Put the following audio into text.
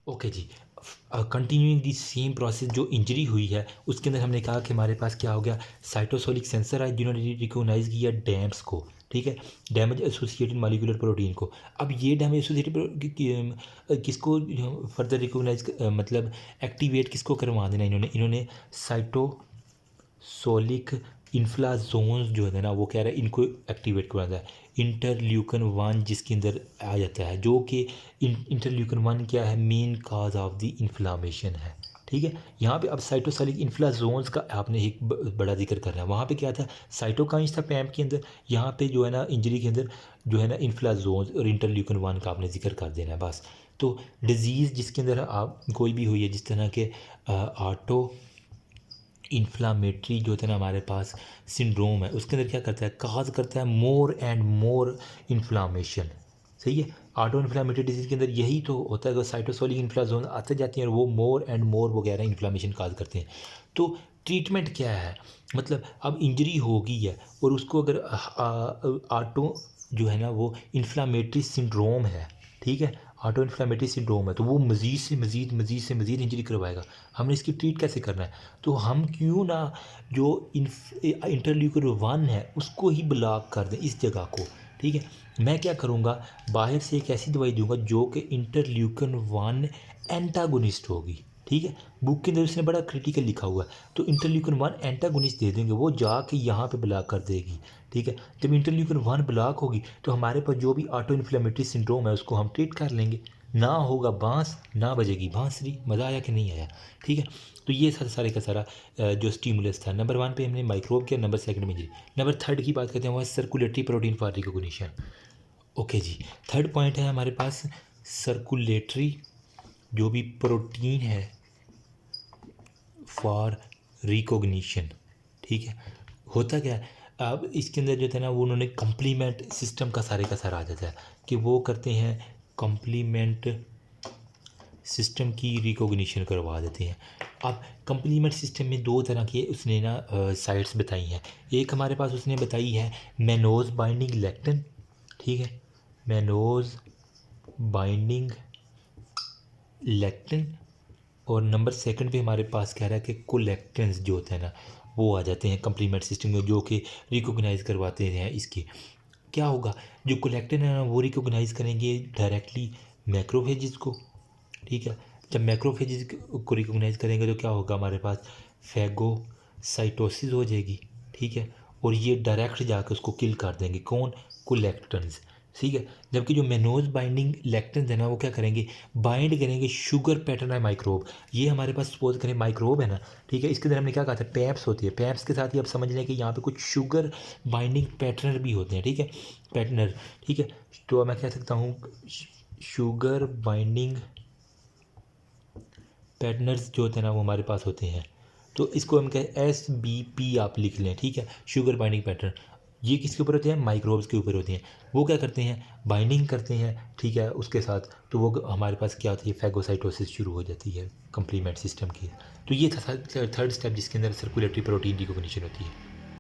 Okay जी, continuing the same process जो injury हुई है उसके अंदर हमने कहा कि हमारे पास क्या हो गया, साइटोसोलिक सेंसर है जिन्होंने रिकोगनाइज़ किया डैम्प्स को, ठीक है, डैमेज एसोसिएटेड मॉलिक्यूलर प्रोटीन को। अब ये डैमेज एसोसिएटेड किसको फर्दर रिकोगनाइज मतलब एक्टिवेट किसको करवा देना, इन्होंने साइटोसोलिक इन्फ्लाजोन्स जो है ना वो कह रहा है इनको एक्टिवेट करवाता है। इंटरल्यूकन 1 जिसके अंदर आ जाता है, जो कि इंटरल्यूकन 1 क्या है, main cause of the inflammation है, ठीक है। यहाँ पे अब साइटोसोलिक इन्फ्लाजोन्स का आपने एक बड़ा जिक्र कर रहा है। वहाँ पे क्या था, साइटोकाइंस था पैम्प के अंदर, यहाँ पे जो है ना इंजरी के अंदर जो है ना इन्फ्लाजोन्स और इंटरल्यूकन 1 का आपने जिक्र कर देना है बस। तो डिजीज़ जिसके अंदर आप कोई भी हुई है, जिस तरह के ऑटो इन्फ्लामेटरी जो होता है ना हमारे पास सिंड्रोम है, उसके अंदर क्या करता है, काज करता है मोर एंड मोर इन्फ्लामेशन, सही है। ऑटो इन्फ्लामेटरी डिजीज़ के अंदर यही तो होता है कि साइटोसोलिक इन्फ्लाजोन आते जाती हैं और वो मोर एंड मोर वगैरह इन्फ्लामेशन काज करते हैं। तो ट्रीटमेंट क्या है, मतलब अब इंजरी हो गई है और उसको अगर ऑटो जो है ना वो इन्फ्लामेटरी सिंड्रोम है, ठीक है, ऑटो इन्फ्लामेटरी सिंड्रोम है, तो वो मज़ीद इंजरी करवाएगा। हमने इसकी ट्रीट कैसे करना है, तो हम क्यों ना जो इंटरल्यूकन 1 है उसको ही ब्लॉक कर दें इस जगह को, ठीक है। मैं क्या करूँगा, बाहर से एक ऐसी दवाई दूंगा जो कि इंटरल्यूकन 1 एंटागोनिस्ट होगी, ठीक है। बुक के अंदर उसने बड़ा क्रिटिकल लिखा हुआ है, तो इंटरल्यूकन 1 एंटागोनिस्ट दे देंगे, वो जाके यहाँ पे ब्लॉक कर देगी, ठीक है। जब इंटरल्यूकन 1 ब्लॉक होगी तो हमारे पास जो भी ऑटो इन्फ्लेमेटरी सिंड्रोम है उसको हम ट्रीट कर लेंगे, ना होगा बांस ना बजेगी बांसुरी। मज़ा आया कि नहीं आया, ठीक है। तो ये सारे का सारा जो स्टिमुलस था। नंबर 1 पे हमने माइक्रोब किया, नंबर 2 में इंजरी। नंबर 3 की बात करते हैं, वो है circulatory protein for recognition. Okay जी, 3rd पॉइंट है हमारे पास सर्कुलेटरी जो भी प्रोटीन है फॉर रिकॉग्निशन, ठीक है। होता क्या है, अब इसके अंदर जो था ना वो उन्होंने कम्प्लीमेंट सिस्टम का सारा आ जाता है कि वो करते हैं कम्प्लीमेंट सिस्टम की रिकॉग्निशन करवा देते हैं। अब कम्प्लीमेंट सिस्टम में 2 तरह के उसने ना साइट्स बताई हैं। एक हमारे पास उसने बताई है मैनोज बाइंडिंग लेक्टिन, ठीक है, मैनोज बाइंडिंग लेक्टिन। और नंबर 2 पे हमारे पास कह रहा है कि कोलेक्टेंस जो होते हैं ना वो आ जाते हैं कम्प्लीमेंट सिस्टम में, जो कि रिकॉग्नाइज करवाते हैं। इसके क्या होगा, जो कोलेक्टिन है ना वो रिकॉग्नाइज करेंगे डायरेक्टली मैक्रोफेजेस को, ठीक है। जब मैक्रोफेजेस को रिकॉग्नाइज करेंगे तो क्या होगा, हमारे पास फैगोसाइटोसिस हो जाएगी, ठीक है, और ये डायरेक्ट जाकर उसको किल कर देंगे, कौन, कोलेक्टेंस, ठीक है। जबकि जो मेनोज बाइंडिंग लेक्टिन है ना वो क्या करेंगे, बाइंड करेंगे शुगर पैटर्न है माइक्रोब। ये हमारे पास सपोज करें माइक्रोब है ना, ठीक है, इसके अंदर हमने क्या कहा था, पैप्स होती है, पैप्स के साथ ही आप समझ लें कि यहाँ पे कुछ शुगर बाइंडिंग पैटर्नर भी होते हैं, ठीक है, पैटर्नर, ठीक है। तो मैं कह सकता हूँ शुगर बाइंडिंग पैटर्नर्स जो होते हैं ना वो हमारे पास होते हैं। तो इसको हम कहें SBP आप लिख लें, ठीक है, शुगर बाइंडिंग पैटर्न। ये किसके ऊपर होते हैं, माइक्रोब्स के ऊपर होते हैं। वो क्या करते हैं, बाइंडिंग करते हैं, ठीक है, उसके साथ तो वो हमारे पास क्या होती है, फैगोसाइटोसिस शुरू हो जाती है कम्प्लीमेंट सिस्टम की। तो ये था 3rd स्टेप जिसके अंदर सर्कुलेटरी प्रोटीन रिकॉग्निशन होती है।